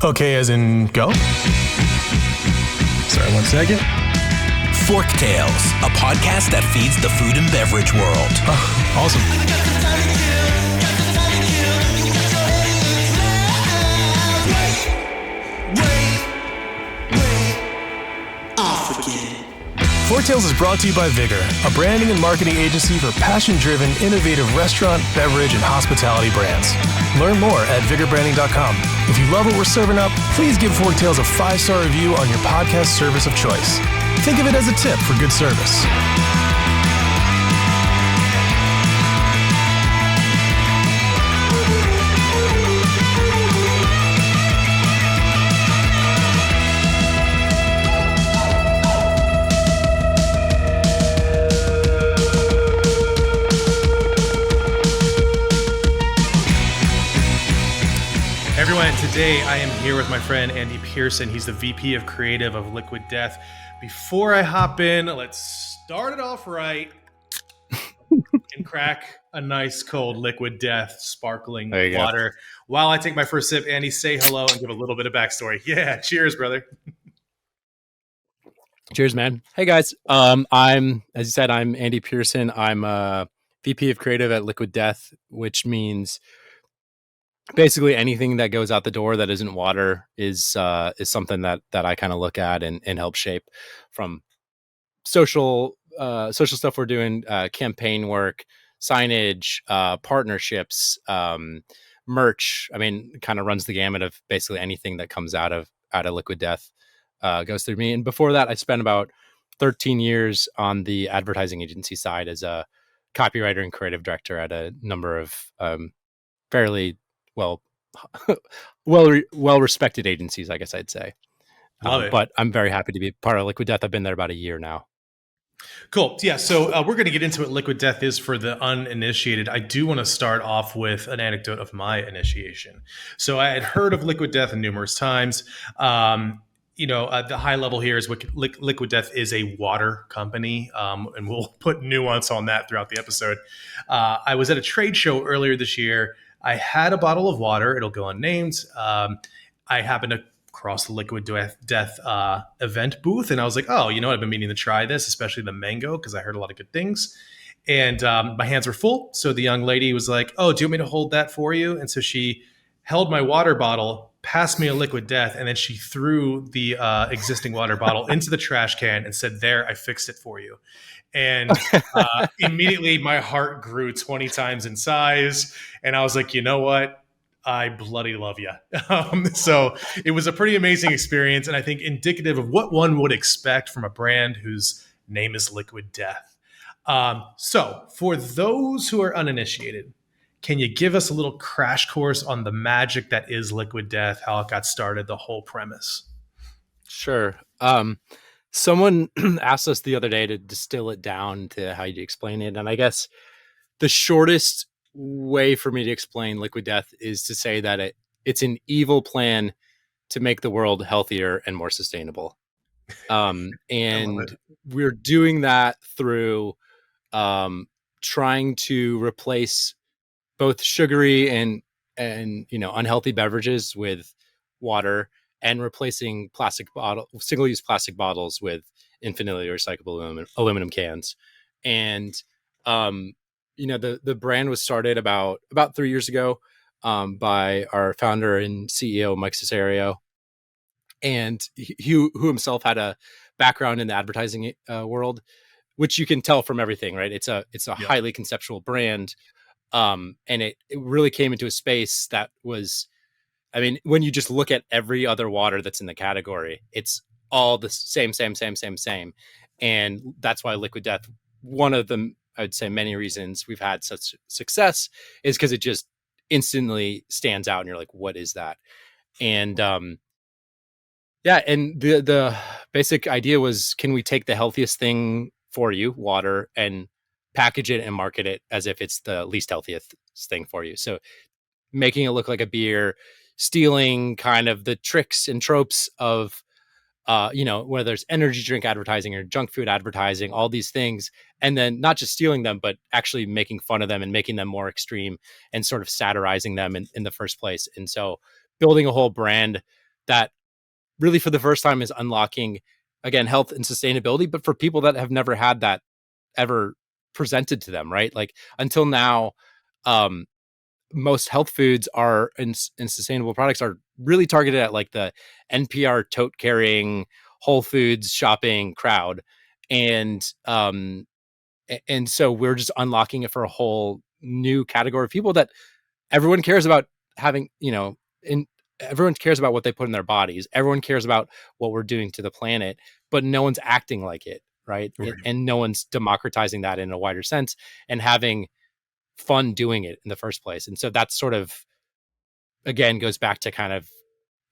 Okay, as in go? Sorry, 1 second. Forktales, a podcast that feeds the food and beverage world. Oh, awesome. Forktales is brought to you by Vigor, a branding and marketing agency for passion-driven, innovative restaurant, beverage, and hospitality brands. Learn more at vigorbranding.com. If you love what we're serving up, please give Forktales a 5-star review on your podcast service of choice. Think of it as a tip for good service. Everyone, today I am here with my friend Andy Pearson. He's the VP of Creative of Liquid Death. Before I hop in, let's start it off right and crack a nice cold Liquid Death sparkling water. Go. While I take my first sip, Andy, say hello and give a little bit of backstory. Yeah, cheers, brother. Cheers, man. Hey, guys. I'm Andy Pearson. I'm a VP of Creative at Liquid Death, which means basically anything that goes out the door that isn't water is something that I kind of look at and help shape, from social stuff we're doing, campaign work, signage, partnerships, merch. I mean, kind of runs the gamut of basically anything that comes out of Liquid Death goes through me. And before that, I spent about 13 years on the advertising agency side as a copywriter and creative director at a number of fairly well respected agencies, I guess I'd say. Love it. But I'm very happy to be part of Liquid Death. I've been there about a year now. Cool. Yeah. So we're going to get into what Liquid Death is for the uninitiated. I do want to start off with an anecdote of my initiation. So I had heard of Liquid Death numerous times. The high level here is Liquid Death is a water company, and we'll put nuance on that throughout the episode. I was at a trade show earlier this year. I had a bottle of water. It'll go unnamed. I happened to cross the Liquid Death event booth, and I was like, oh, you know what? I've been meaning to try this, especially the mango, because I heard a lot of good things. And my hands were full. So the young lady was like, oh, do you want me to hold that for you? And so she held my water bottle, passed me a Liquid Death, and then she threw the existing water bottle into the trash can and said, there, I fixed it for you. And immediately my heart grew 20 times in size. And I was like, you know what? I bloody love you. So it was a pretty amazing experience. And I think indicative of what one would expect from a brand whose name is Liquid Death. So for those who are uninitiated, can you give us a little crash course on the magic that is Liquid Death, how it got started, the whole premise? Sure. Someone asked us the other day to distill it down to how you explain it. And I guess the shortest way for me to explain Liquid Death is to say that it's an evil plan to make the world healthier and more sustainable. And we're doing that through trying to replace both sugary and unhealthy beverages with water, and replacing single-use plastic bottles with infinitely recyclable aluminum cans. And the brand was started about 3 years ago by our founder and CEO, Mike Cesario, and who himself had a background in the advertising world, which you can tell from everything, right? It's a highly conceptual brand, and it really came into a space that was, I mean, when you just look at every other water that's in the category, it's all the same. And that's why Liquid Death, one of them, I'd say many reasons we've had such success, is because it just instantly stands out and you're like, what is that? And and the basic idea was, can we take the healthiest thing for you, water, and package it and market it as if it's the least healthiest thing for you? So making it look like a beer, stealing kind of the tricks and tropes of, whether there's energy drink advertising or junk food advertising, all these things, and then not just stealing them, but actually making fun of them and making them more extreme and sort of satirizing them in the first place. And so building a whole brand that really for the first time is unlocking, again, health and sustainability, but for people that have never had that ever presented to them, right? Like until now, um, most health foods are and sustainable products are really targeted at like the NPR tote carrying Whole Foods shopping crowd. And so we're just unlocking it for a whole new category of people that everyone cares about having, in everyone cares about what they put in their bodies. Everyone cares about what we're doing to the planet, but no one's acting like it. Right. Right. And no one's democratizing that in a wider sense and having fun doing it in the first place. And so that's sort of, again, goes back to kind of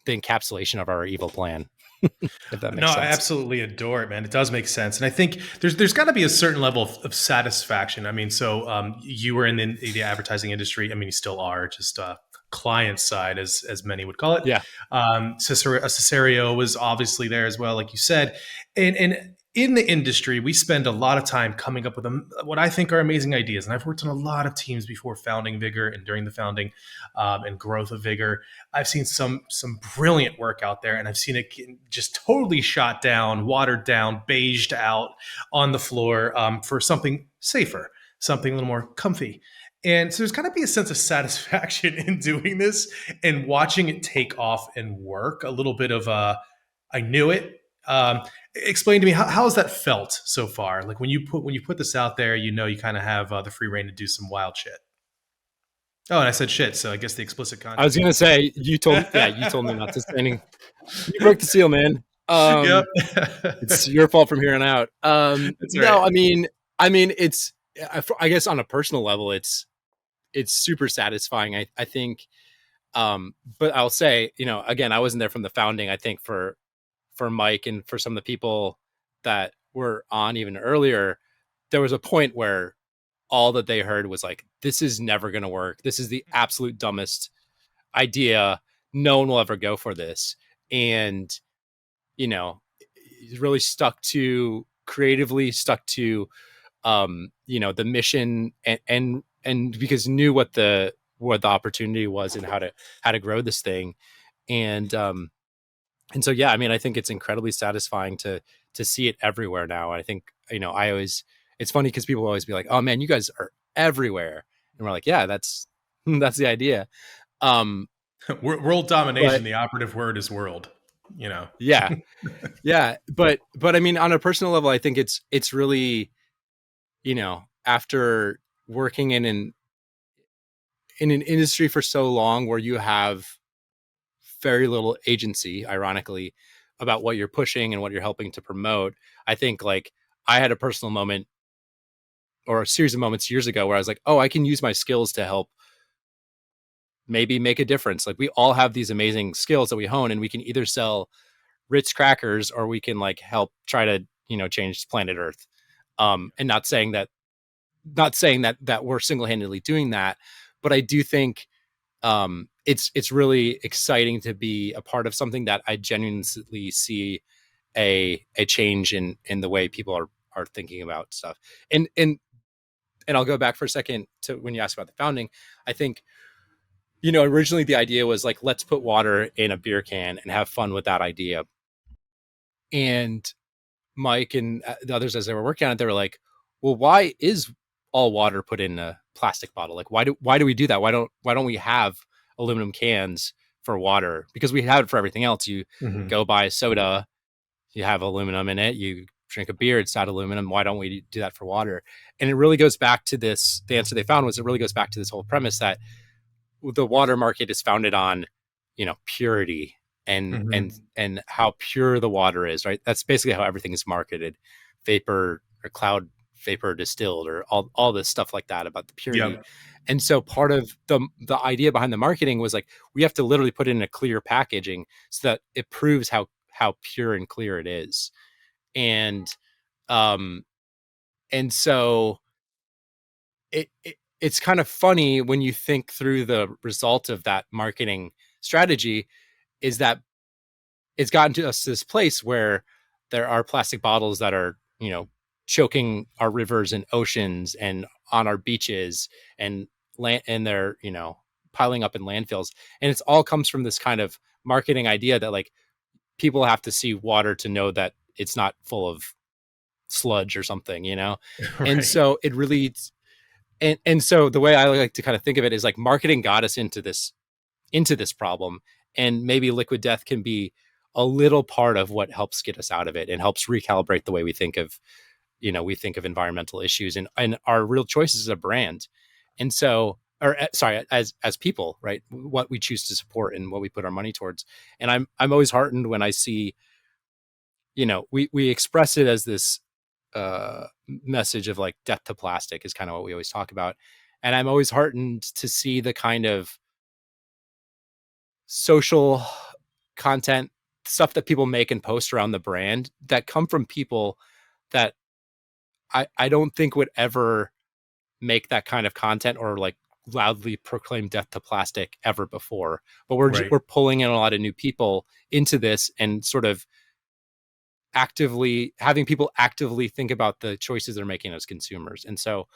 the encapsulation of our evil plan, if that No, makes I sense. absolutely adore it, man. It does make sense, and I think there's got to be a certain level of satisfaction. I mean, so you were in the advertising industry. I mean, you still are, just client side, as many would call it. Yeah. Cesario was obviously there as well, like you said, and in the industry, we spend a lot of time coming up with what I think are amazing ideas. And I've worked on a lot of teams before founding Vigor and during the founding and growth of Vigor. I've seen some brilliant work out there, and I've seen it just totally shot down, watered down, beiged out on the floor for something safer, something a little more comfy. And so there's got to be a sense of satisfaction in doing this and watching it take off and work. A little bit of I knew it. Explain to me how has that felt so far? Like when you put this out there, you kind of have the free reign to do some wild shit. Oh, and I said shit, so I guess the explicit content. I was gonna say you told me not to say anything. You broke the seal, man. Yep. It's your fault from here on out. That's right. No, I mean, it's, I guess on a personal level, it's super satisfying. I think, but I'll say, again, I wasn't there from the founding. I think for Mike and for some of the people that were on even earlier, there was a point where all that they heard was like, this is never going to work. This is the absolute dumbest idea. No one will ever go for this. And, really creatively stuck to, the mission and because knew what the opportunity was and how to grow this thing. And so, yeah, I mean, I think it's incredibly satisfying to see it everywhere now. I think, it's funny because people always be like, oh man, you guys are everywhere. And we're like, yeah, that's the idea. World domination, the operative word is world, Yeah. Yeah. But I mean, on a personal level, I think it's really, after working in an industry for so long where you have very little agency, ironically, about what you're pushing and what you're helping to promote. I think like I had a personal moment or a series of moments years ago where I was like, oh, I can use my skills to help maybe make a difference. Like we all have these amazing skills that we hone, and we can either sell Ritz crackers or we can like help try to, change planet Earth. And not saying that we're single-handedly doing that, but I do think it's really exciting to be a part of something that I genuinely see a change in the way people are thinking about stuff. And I'll go back for a second to when you asked about the founding. I think, originally the idea was like, let's put water in a beer can and have fun with that idea. And Mike and the others, as they were working on it, they were like, well, why is all water put in a plastic bottle? Like, why do we do that? Why don't we have aluminum cans for water? Because we have it for everything else. You go buy a soda, you have aluminum in it. You drink a beer, it's not aluminum. Why don't we do that for water? And it really goes back to this. The answer they found was it really goes back to this whole premise that the water market is founded on, purity and how pure the water is, right? That's basically how everything is marketed. Vapor or cloud vapor distilled or all this stuff like that about the purity. Yep. And so part of the idea behind the marketing was like, we have to literally put it in a clear packaging so that it proves how pure and clear it is. And so it's kind of funny when you think through the result of that marketing strategy is that it's gotten to us this place where there are plastic bottles that are, choking our rivers and oceans and on our beaches and they're, piling up in landfills. And it's all comes from this kind of marketing idea that like people have to see water to know that it's not full of sludge or something, you know? And Right. so it really, and so the way I like to kind of think of it is like marketing got us into this problem, and maybe liquid death can be a little part of what helps get us out of it and helps recalibrate the way we think of, we think of environmental issues and our real choices as a brand. And so, or sorry, as people, right? What we choose to support and what we put our money towards. And I'm always heartened when I see, we express it as this message of like death to plastic is kind of what we always talk about. And I'm always heartened to see the kind of social content stuff that people make and post around the brand that come from people that I don't think would ever make that kind of content or like loudly proclaim death to plastic ever before. But Right. we're pulling in a lot of new people into this and sort of actively having people actively think about the choices they're making as consumers. And so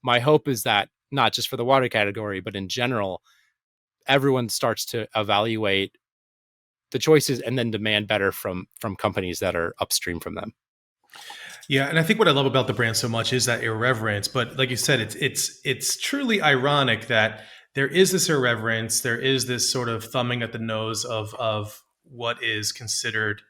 my hope is that not just for the water category, but in general, everyone starts to evaluate the choices and then demand better from companies that are upstream from them. Yeah, and I think what I love about the brand so much is that irreverence. But like you said, it's truly ironic that there is this irreverence, there is this sort of thumbing at the nose of what is considered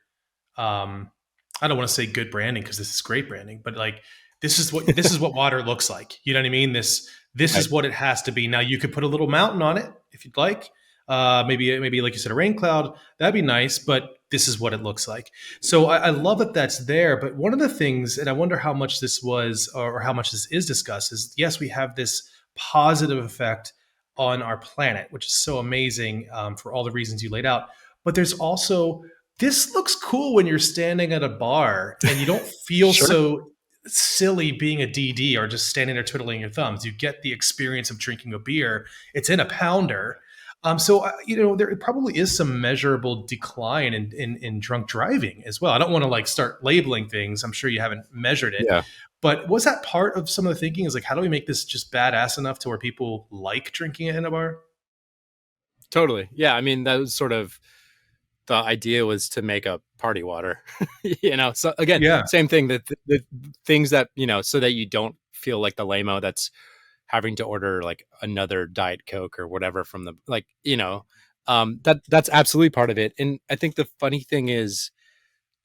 I don't want to say good branding because this is great branding, but like this is what water looks like. You know what I mean? This Right. is what it has to be. Now you could put a little mountain on it if you'd like. Maybe like you said, a rain cloud. That'd be nice, but this is what it looks like. So I love that that's there. But one of the things, and I wonder how much this was or how much this is discussed, is yes, we have this positive effect on our planet, which is so amazing for all the reasons you laid out. But there's also this looks cool when you're standing at a bar and you don't feel Sure. so silly being a DD or just standing there twiddling your thumbs. You get the experience of drinking a beer. It's in a pounder. There probably is some measurable decline in drunk driving as well. I don't want to like start labeling things. I'm sure you haven't measured it, Yeah, but was that part of some of the thinking? Is like, how do we make this just badass enough to where people like drinking it in a bar? totally. Yeah. I mean, that was sort of the idea was to make a party water, So again, Yeah. same thing that the things that, so that you don't feel like the lame-o that's having to order like another Diet Coke or whatever from the, like, that's absolutely part of it. And I think the funny thing is,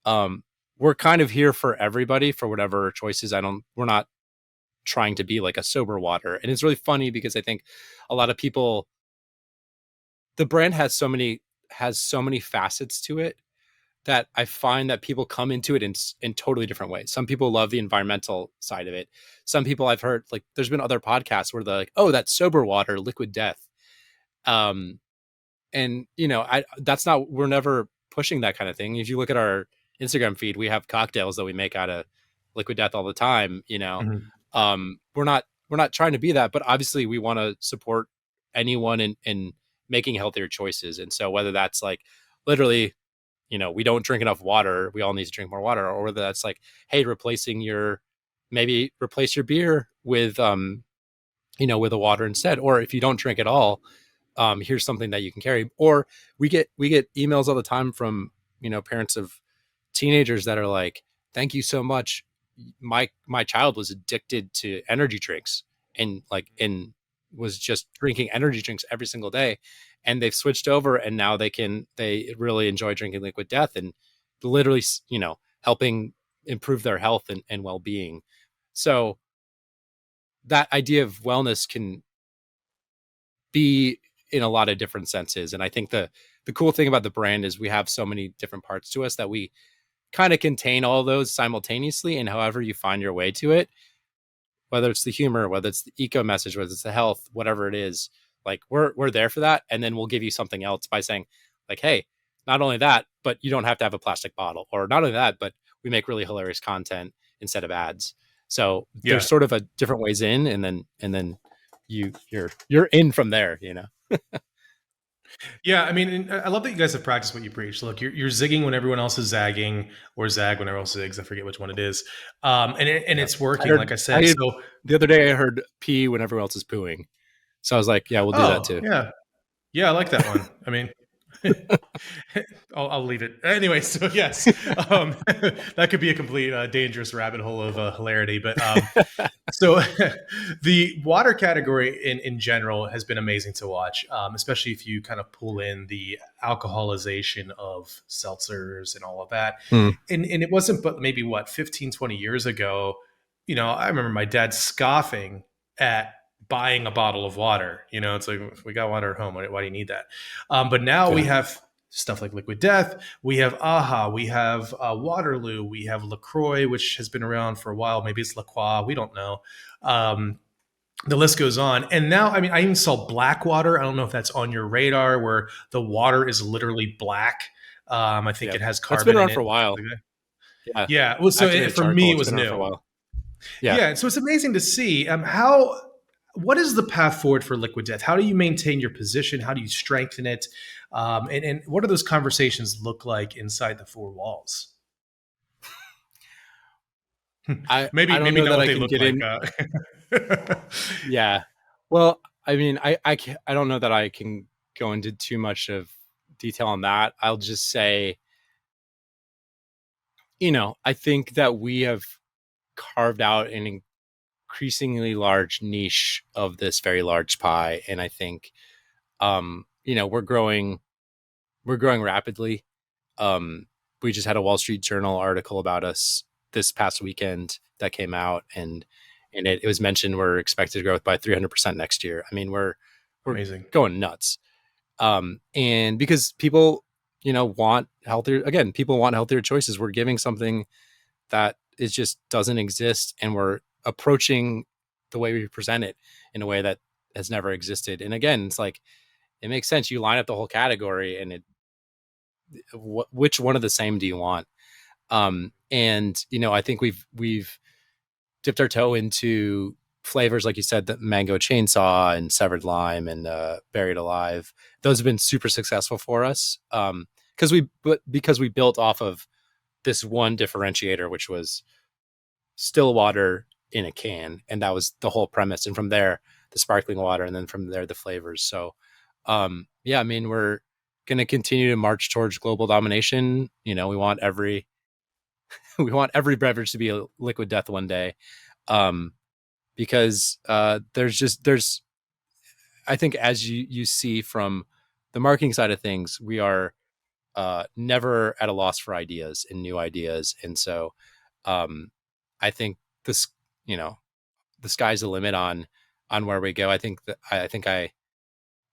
we're kind of here for everybody for whatever choices. We're not trying to be like a sober water. And it's really funny because I think a lot of people, the brand has so many facets to it that I find that people come into it in totally different ways. Some people love the environmental side of it. Some people I've heard, like, there's been other podcasts where they're like, "Oh, that's sober water, liquid death." Um, and that's not, we're never pushing that kind of thing. If you look at our Instagram feed, we have cocktails that we make out of liquid death all the time. Mhm. We're not trying to be that, but obviously we want to support anyone in making healthier choices. And so whether that's like literally, we don't drink enough water, we all need to drink more water, or whether that's like, hey, maybe replace your beer with with a water instead, or if you don't drink at all, here's something that you can carry. Or we get emails all the time from parents of teenagers that are like, thank you so much, my child was addicted to energy drinks and was just drinking energy drinks every single day, and they've switched over and now they really enjoy drinking liquid death and literally helping improve their health and well-being. So that idea of wellness can be in a lot of different senses. And I think the cool thing about the brand is we have so many different parts to us that we kind of contain all those simultaneously. And however you find your way to it, whether it's the humor, whether it's the eco message, whether it's the health, whatever it is, like we're there for that. And then we'll give you something else by saying like, hey, not only that, but you don't have to have a plastic bottle, or not only that, but we make really hilarious content instead of ads. So there's Yeah. sort of a different ways in, and then you're in from there. Yeah, I mean, and I love that you guys have practiced what you preach. Look, you're zigging when everyone else is zagging, or zag when everyone else zigs. I forget which one it is, and Yeah. it's working. Like I said, I so the other day I heard pee when everyone else is pooing. So I was like, yeah, we'll do that oh too. yeah, yeah, I like that one. I mean, I'll leave it anyway. So yes, that could be a complete dangerous rabbit hole of hilarity. But so the water category in general has been amazing to watch, especially if you kind of pull in the alcoholization of seltzers and all of that. Hmm. And it wasn't but maybe what 15, 20 years ago, I remember my dad scoffing at buying a bottle of water. It's like, we got water at home. Why do you need that? But now we Yeah. have stuff like Liquid Death. We have AHA. We have Waterloo. We have LaCroix, which has been around for a while. Maybe it's La Croix. We don't know. Um, the list goes on. And now, I mean, I even saw Blackwater. I don't know if that's on your radar, where the water is literally black. I think Yeah. it has That's been carbon in around it. for a while. Yeah. Yeah. Well, so Activated for charcoal, me, it it's was been around for a new. while. Yeah. Yeah. So it's amazing to see what is the path forward for Liquid Death? How do you maintain your position? How do you strengthen it? And what do those conversations look like inside the four walls? I don't Maybe know not that what I they can look get like. in. Yeah. Well, I mean, I don't know that I can go into too much of detail on that. I'll just say, I think that we have carved out an increasingly large niche of this very large pie. And I think, we're growing rapidly. We just had a Wall Street Journal article about us this past weekend that came out, and it was mentioned we're expected to grow by 300% next year. I mean, we're Amazing. going nuts. And because people, want healthier, again, people want healthier choices. We're giving something that is just doesn't exist, and we're approaching the way we present it in a way that has never existed. And again, it's like, it makes sense. You line up the whole category, and which one of the same do you want? And I think we've dipped our toe into flavors, like you said, the mango chainsaw and severed lime and buried alive. Those have been super successful for us, because we built off of this one differentiator, which was still water in a can, and that was the whole premise. And from there, the sparkling water, and then from there, the flavors. So yeah, I mean, we're going to continue to march towards global domination. We want every beverage to be a Liquid Death one day, because there's I think, as you see from the marketing side of things, we are never at a loss for ideas and new ideas. And so I think this, the sky's the limit on where we go. I think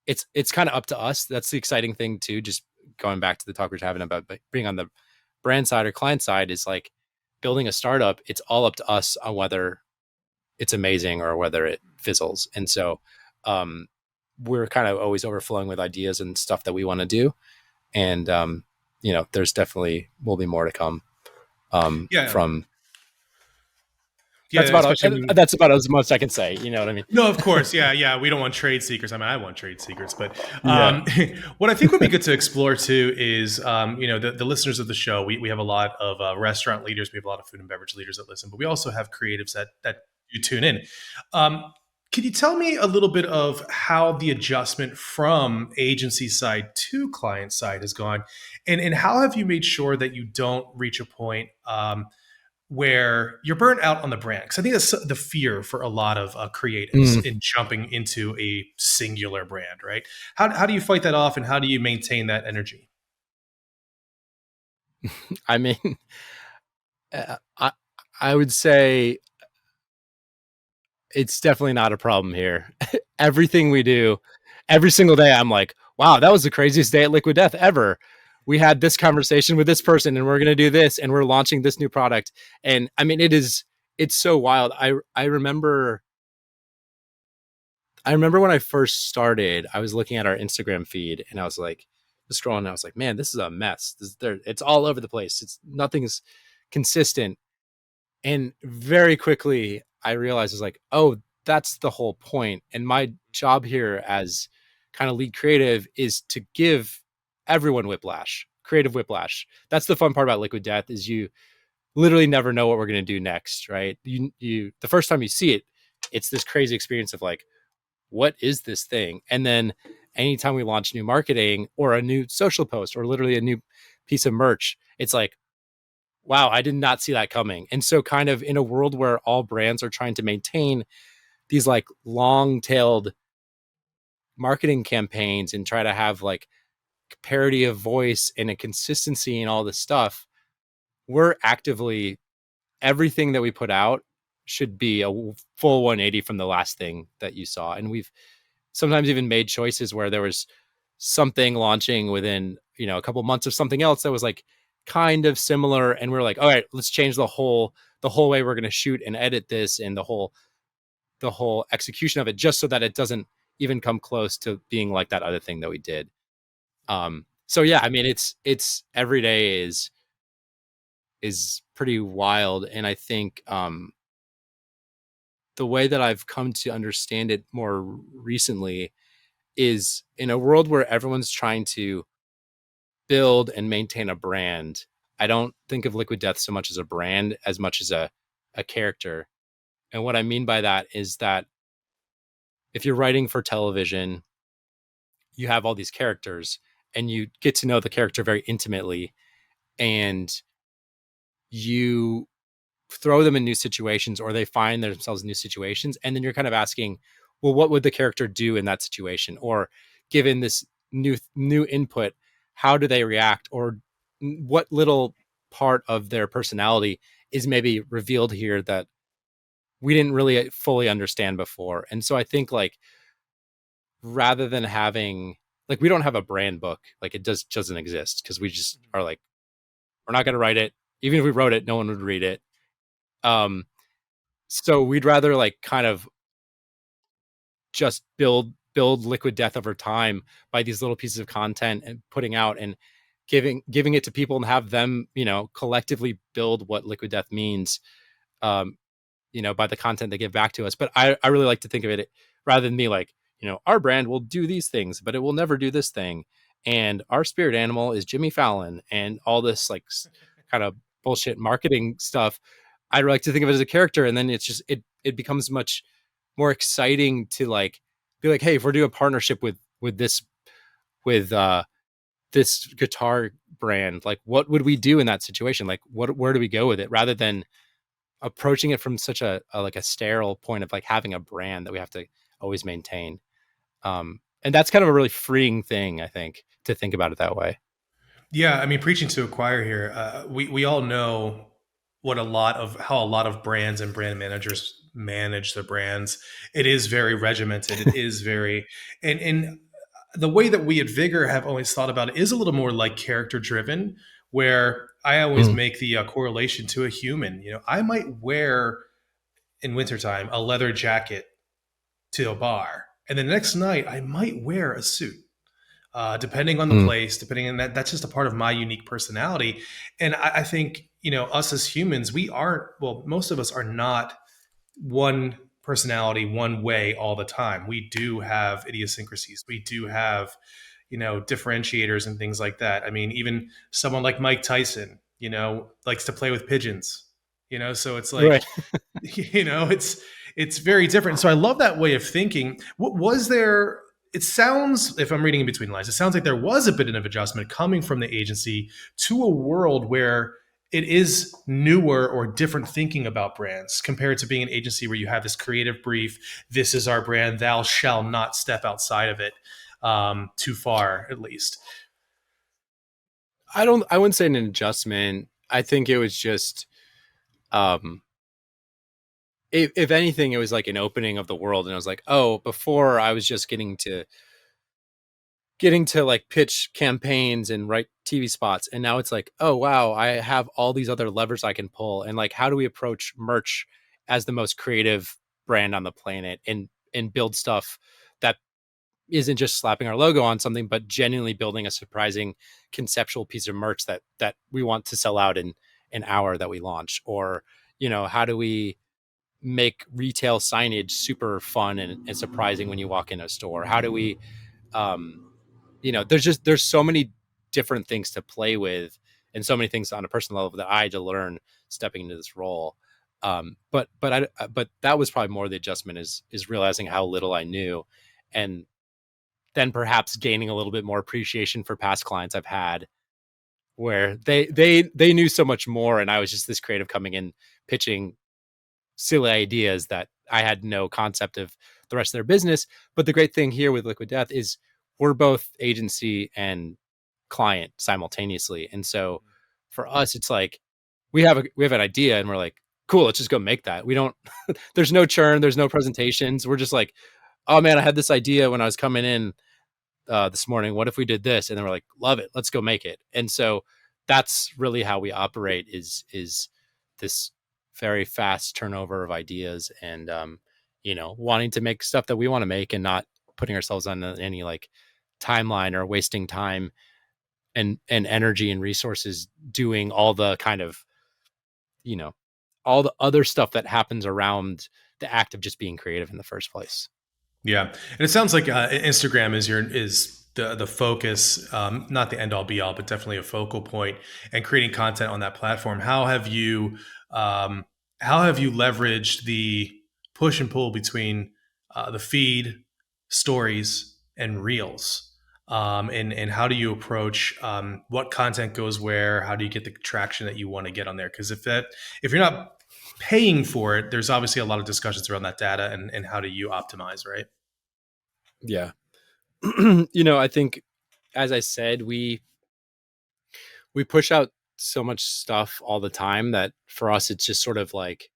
it's kind of up to us. That's the exciting thing too. Just going back to the talk we we're having about being on the brand side or client side, is like building a startup. It's all up to us on whether it's amazing or whether it fizzles. And so we're kind of always overflowing with ideas and stuff that we want to do. And there's definitely will be more to come. Yeah. From Yeah, that's about as much I can say. You know what I mean? No, of course. Yeah. We don't want trade secrets. I mean, I want trade secrets, but Yeah. what I think would be good to explore too is, the listeners of the show, we have a lot of restaurant leaders. We have a lot of food and beverage leaders that listen, but we also have creatives that you tune in. Can you tell me a little bit of how the adjustment from agency side to client side has gone, and how have you made sure that you don't reach a point where you're burnt out on the brand? Because I think that's the fear for a lot of creatives in jumping into a singular brand, right? How do you fight that off, and how do you maintain that energy? I mean, I would say it's definitely not a problem here. Everything we do, every single day, I'm like, wow, that was the craziest day at Liquid Death ever. We had this conversation with this person, and we're going to do this, and we're launching this new product. And I mean, it's so wild. I remember when I first started, I was looking at our Instagram feed, and I was like, scrolling, and I was like, man, this is a mess. It's all over the place. Nothing's consistent. And very quickly, I realized, I was like, oh, that's the whole point. And my job here as kind of lead creative is to give everyone whiplash, creative whiplash. That's the fun part about Liquid Death, is you literally never know what we're going to do next, right? You the first time you see it, it's this crazy experience of like, what is this thing? And then anytime we launch new marketing or a new social post or literally a new piece of merch, it's like, wow, I did not see that coming. And so kind of in a world where all brands are trying to maintain these like long-tailed marketing campaigns and try to have like parity of voice and a consistency and all this stuff, we're actively, everything that we put out should be a full 180 from the last thing that you saw. And we've sometimes even made choices where there was something launching within, a couple months of something else that was like kind of similar, and we're like, all right, let's change the whole way we're going to shoot and edit this, and the whole execution of it, just so that it doesn't even come close to being like that other thing that we did. So yeah, I mean, it's every day is pretty wild. And I think the way that I've come to understand it more recently is in a world where everyone's trying to build and maintain a brand. I don't think of Liquid Death so much as a brand as much as a character. And what I mean by that is that if you're writing for television, you have all these characters and you get to know the character very intimately, and you throw them in new situations, or they find themselves in new situations. And then you're kind of asking, well, what would the character do in that situation? Or given this new input, how do they react? Or what little part of their personality is maybe revealed here that we didn't really fully understand before? And so I think like, rather than having like, we don't have a brand book, like it doesn't exist, because we just are like, we're not going to write it. Even if we wrote it, no one would read it. So we'd rather like kind of just build Liquid Death over time by these little pieces of content and putting out and giving it to people and have them, collectively build what Liquid Death means, by the content they give back to us. But I really like to think of it rather than me like, our brand will do these things, but it will never do this thing. And our spirit animal is Jimmy Fallon and all this like kind of bullshit marketing stuff. I like to think of it as a character, and then it's just it becomes much more exciting to like be like, hey, if we're doing a partnership with this this guitar brand, like what would we do in that situation? Like where do we go with it, rather than approaching it from such a like a sterile point of like having a brand that we have to always maintain. And that's kind of a really freeing thing, I think, to think about it that way. Yeah, I mean, preaching to a choir here. We all know how a lot of brands and brand managers manage their brands. It is very regimented. It is very and the way that we at Vigor have always thought about it is a little more like character driven. Where I always make the correlation to a human. I might wear in wintertime a leather jacket to a bar, and the next night I might wear a suit. Depending on the place, depending on that's just a part of my unique personality. And I think, us as humans, most of us are not one personality, one way all the time. We do have idiosyncrasies. We do have, differentiators and things like that. I mean, even someone like Mike Tyson, likes to play with pigeons, so it's like, Right. it's very different. So I love that way of thinking. What was there? It sounds, if I'm reading in between lines, it sounds like there was a bit of adjustment coming from the agency to a world where it is newer or different thinking about brands compared to being an agency where you have this creative brief. This is our brand. Thou shall not step outside of it too far, at least. I wouldn't say an adjustment. I think it was just, if anything, it was like an opening of the world. And I was like, oh, before I was just getting to like pitch campaigns and write TV spots. And now it's like, oh, wow, I have all these other levers I can pull. And like, how do we approach merch as the most creative brand on the planet and build stuff that isn't just slapping our logo on something, but genuinely building a surprising conceptual piece of merch that we want to sell out in an hour that we launch? Or, how do we make retail signage super fun and surprising when you walk in a store? How do we, there's so many different things to play with, and so many things on a personal level that I had to learn stepping into this role. But that was probably more the adjustment is realizing how little I knew, and then perhaps gaining a little bit more appreciation for past clients I've had, where they knew so much more, and I was just this creative coming in pitching silly ideas that I had no concept of the rest of their business. But the great thing here with Liquid Death is we're both agency and client simultaneously. And so for us, it's like we have an idea and we're like, cool, let's just go make that. We don't there's no churn, there's no presentations. We're just like, oh man, I had this idea when I was coming in this morning. What if we did this? And then we're like, love it, let's go make it. And so that's really how we operate, is this very fast turnover of ideas, and wanting to make stuff that we want to make and not putting ourselves on any like timeline or wasting time and energy and resources doing all the kind of all the other stuff that happens around the act of just being creative in the first place. Yeah, and it sounds like Instagram is the focus, not the end all be all, but definitely a focal point, and creating content on that platform. How have you leveraged the push and pull between the feed, stories, and reels? And how do you approach what content goes where? How do you get the traction that you want to get on there? Because if you're not paying for it, there's obviously a lot of discussions around that data and how do you optimize, right? Yeah. I think, as I said, we push out so much stuff all the time that for us, it's just sort of like,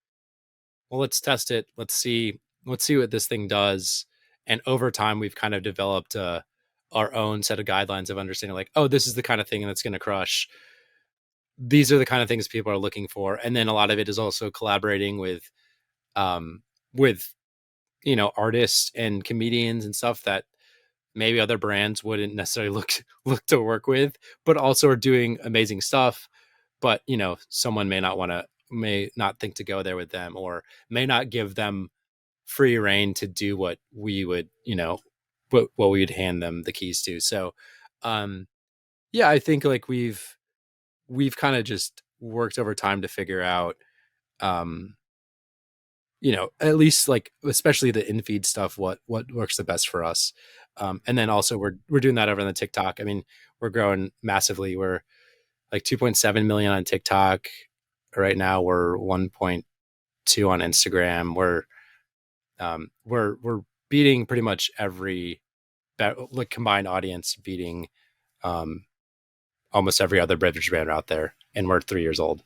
well, let's test it. Let's see what this thing does. And over time, we've kind of developed our own set of guidelines of understanding, like, oh, this is the kind of thing that's going to crush. These are the kind of things people are looking for. And then a lot of it is also collaborating with artists and comedians and stuff that maybe other brands wouldn't necessarily look to work with, but also are doing amazing stuff. But, someone may not think to go there with them, or may not give them free reign to do what we would, what we would hand them the keys to. So, I think like we've kind of just worked over time to figure out, at least like, especially the in-feed stuff, what works the best for us. And then also we're doing that over on the TikTok. I mean, we're growing massively. We're like 2.7 million on TikTok right now. We're 1.2 on Instagram. We're beating pretty much every like combined audience, beating almost every other beverage brand out there, and we're 3 years old.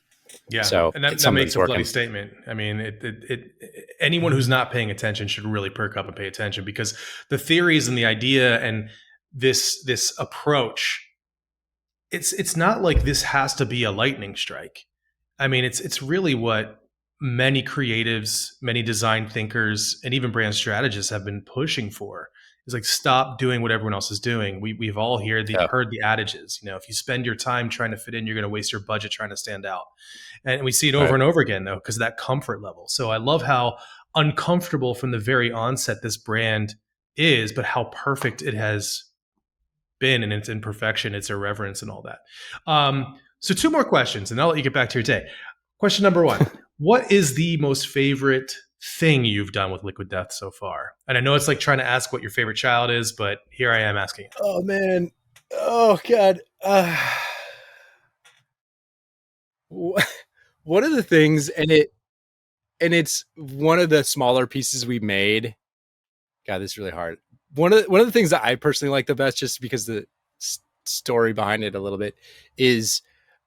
Yeah, so and that makes a bloody statement. I mean, anyone who's not paying attention should really perk up and pay attention, because the theories and the idea and this approach, it's not like this has to be a lightning strike. I mean, it's really what many creatives, many design thinkers, and even brand strategists have been pushing for. Is like, stop doing what everyone else is doing. We've all heard the adages. If you spend your time trying to fit in, you're going to waste your budget trying to stand out. And we see it over and over again, though, because of that comfort level. So I love how uncomfortable from the very onset this brand is, but how perfect it has been in its imperfection, its irreverence, and all that. So 2 more questions, and I'll let you get back to your day. Question number 1. What is the most favorite thing you've done with Liquid Death so far? And I know it's like trying to ask what your favorite child is, but here I am asking. Oh man. Oh God. One of the things, and it's one of the smaller pieces we made. God, this is really hard. One of the things that I personally like the best, just because the story behind it a little bit, is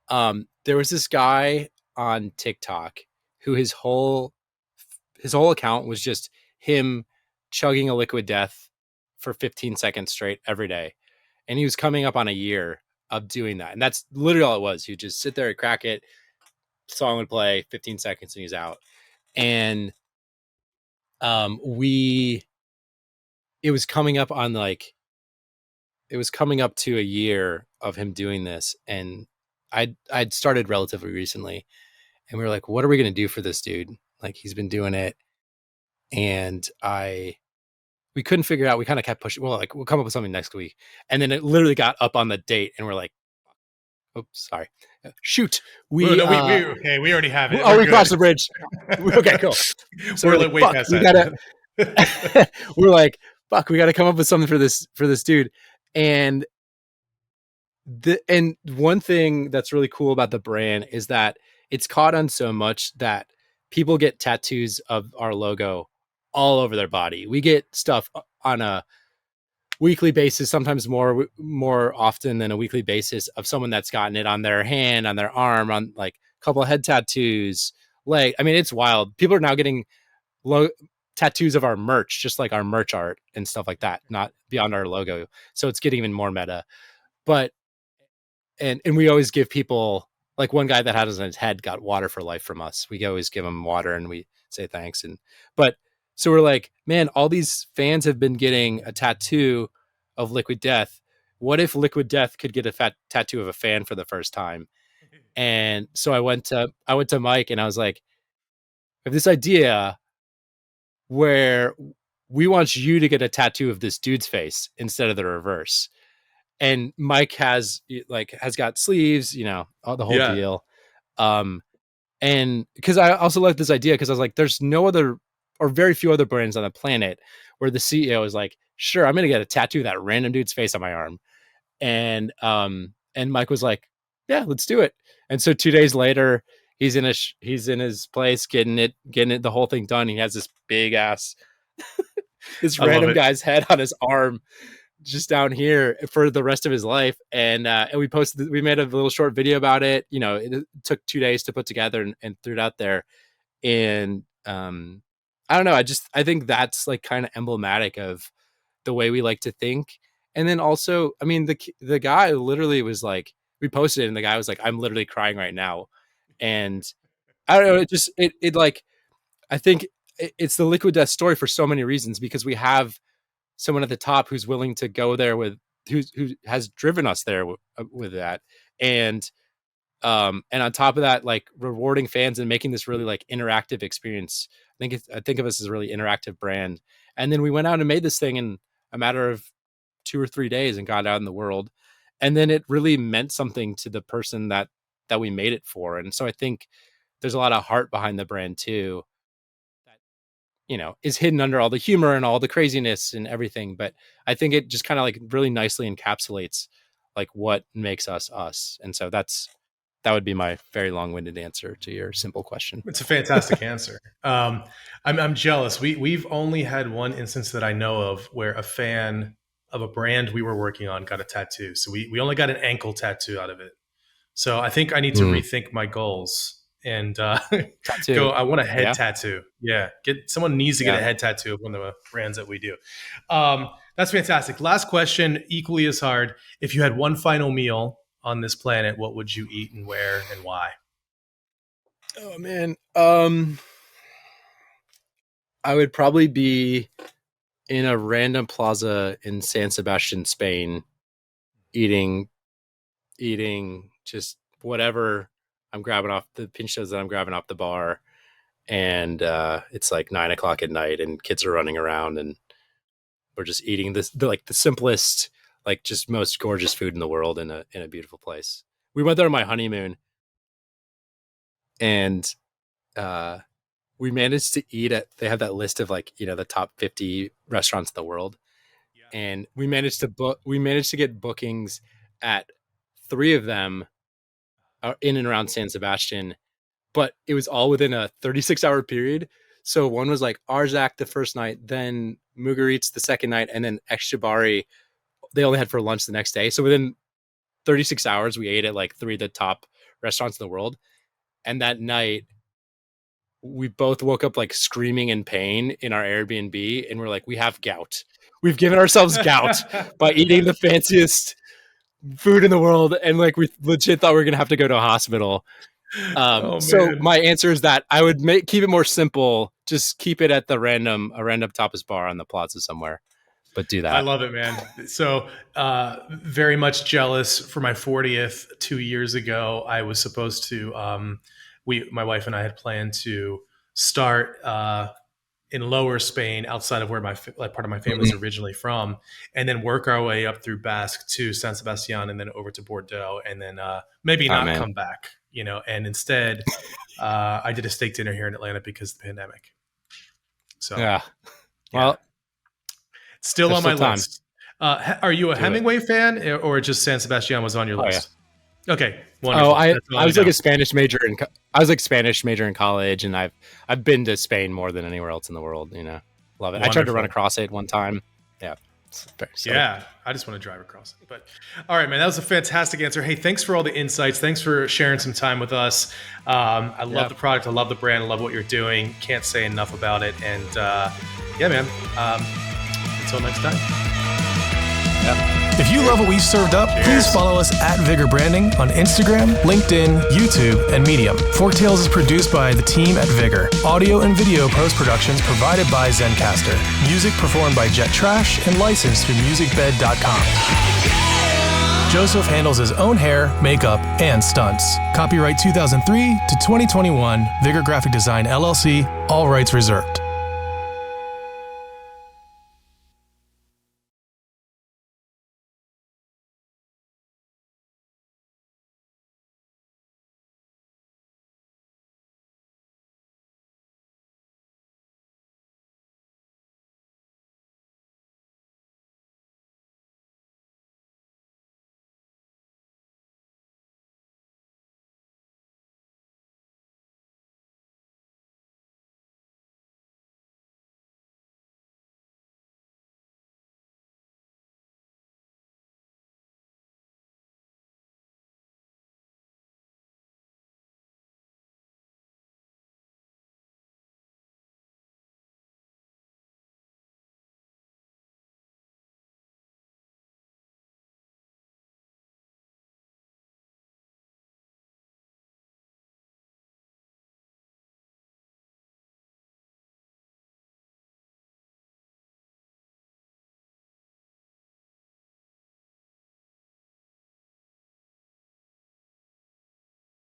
there was this guy on TikTok who his whole account was just him chugging a Liquid Death for 15 seconds straight every day. And he was coming up on a year of doing that. And that's literally all it was. He'd just sit there and crack it, song would play, 15 seconds and he's out. And it was coming up to a year of him doing this. And I'd started relatively recently, and we were like, what are we going to do for this dude? Like, he's been doing it. And we couldn't figure out, we kind of kept pushing. Well, like, we'll come up with something next week. And then it literally got up on the date and we're like, oops, sorry. Shoot. We already have it. Oh, we crossed the bridge. Okay, cool. So we're like way past that. We're like, fuck, we got to come up with something for this dude. And one thing that's really cool about the brand is that it's caught on so much that people get tattoos of our logo all over their body. We get stuff on a weekly basis, sometimes more often than a weekly basis, of someone that's gotten it on their hand, on their arm, on like a couple of head tattoos, leg. I mean, it's wild. People are now getting tattoos of our merch, just like our merch art and stuff like that, not beyond our logo. So it's getting even more meta. But and we always give people, like, one guy that had us on his head got water for life from us. We always give him water and we say thanks. But so we're like, man, all these fans have been getting a tattoo of Liquid Death. What if Liquid Death could get a tattoo of a fan for the first time? And so I went to Mike and I was like, I have this idea where we want you to get a tattoo of this dude's face instead of the reverse. And Mike has got sleeves, the whole Yeah. deal. And because I also like this idea, because I was like, there's no other or very few other brands on the planet where the CEO is like, sure, I'm going to get a tattoo of that random dude's face on my arm. And Mike was like, yeah, let's do it. And so 2 days later, he's in his place getting it, the whole thing done. He has this big ass, this random guy's head on his arm, just down here for the rest of his life. And we made a little short video about it. It took 2 days to put together and threw it out there. And I don't know. I think that's like kind of emblematic of the way we like to think. And then also, I mean, the guy literally was like, we posted it and the guy was like, I'm literally crying right now. And I don't know. It like, I think it's the Liquid Death story for so many reasons, because we have someone at the top who's willing to go there who has driven us there with that. And on top of that, like, rewarding fans and making this really like interactive experience. I think of us as a really interactive brand. And then we went out and made this thing in a matter of 2 or 3 days and got out in the world. And then it really meant something to the person that we made it for. And so I think there's a lot of heart behind the brand too, that is hidden under all the humor and all the craziness and everything. But I think it just kind of like really nicely encapsulates like what makes us us. And so that would be my very long-winded answer to your simple question. It's a fantastic answer. I'm jealous. We've only had one instance that I know of where a fan of a brand we were working on got a tattoo. So we only got an ankle tattoo out of it. So I think I need to rethink my goals and go. I want a head tattoo. Yeah, someone needs to get a head tattoo of one of the brands that we do. That's fantastic. Last question, equally as hard. If you had one final meal on this planet, what would you eat and where and why? Oh man, I would probably be in a random plaza in San Sebastian, Spain, eating just whatever I'm grabbing off the pinchos that I'm grabbing off the bar. And it's like 9:00 at night and kids are running around and we're just eating the simplest, like, just most gorgeous food in the world in a beautiful place. We went there on my honeymoon and we managed to eat they have that list of like, the top 50 restaurants in the world. Yeah. And we managed to get bookings at 3 of them in and around San Sebastian, but it was all within a 36-hour period. So one was like Arzak the first night, then Mugaritz the second night, and then Eshjabari they only had for lunch the next day. So within 36 hours, we ate at like 3 of the top restaurants in the world. And that night, we both woke up like screaming in pain in our Airbnb, and we're like, we have gout. We've given ourselves gout by eating the fanciest food in the world, and like we legit thought we were gonna have to go to a hospital. So my answer is that I would keep it more simple. Just keep it at a random tapas bar on the plaza somewhere. But do that. I love it, man. So very much jealous. For my 40th 2 years ago, I was supposed to, my wife and I had planned to start in Lower Spain, outside of where part of my family's originally from, and then work our way up through Basque to San Sebastian, and then over to Bordeaux, and then maybe not come back, And instead, I did a steak dinner here in Atlanta because of the pandemic. So yeah. Well, Still There's on my still time. list. Are you a Do Hemingway fan, or just San Sebastian was on your Oh, list? Okay, wonderful. Oh, I That's all was know. like a Spanish major in I was like Spanish major in college, and I've been to Spain more than anywhere else in the world. You know, love it. I tried to run Wonderful. across it one time. Yeah, Yeah, I just want to drive across it. But all right, man, that was a fantastic answer. Hey, thanks for all the insights. Thanks for sharing some time with us. I love the product. I love the brand. I love what you're doing. Can't say enough about it. And yeah, man. Until next time. If you love what we served up, please follow us at Vigor Branding on Instagram, LinkedIn, YouTube, and Medium. Forktales is produced by the team at Vigor. Audio and video post-productions provided by Zencaster. Music performed by Jet Trash and licensed through musicbed.com. Joseph handles his own hair, makeup, and stunts. Copyright 2003 to 2021, Vigor Graphic Design LLC, all rights reserved.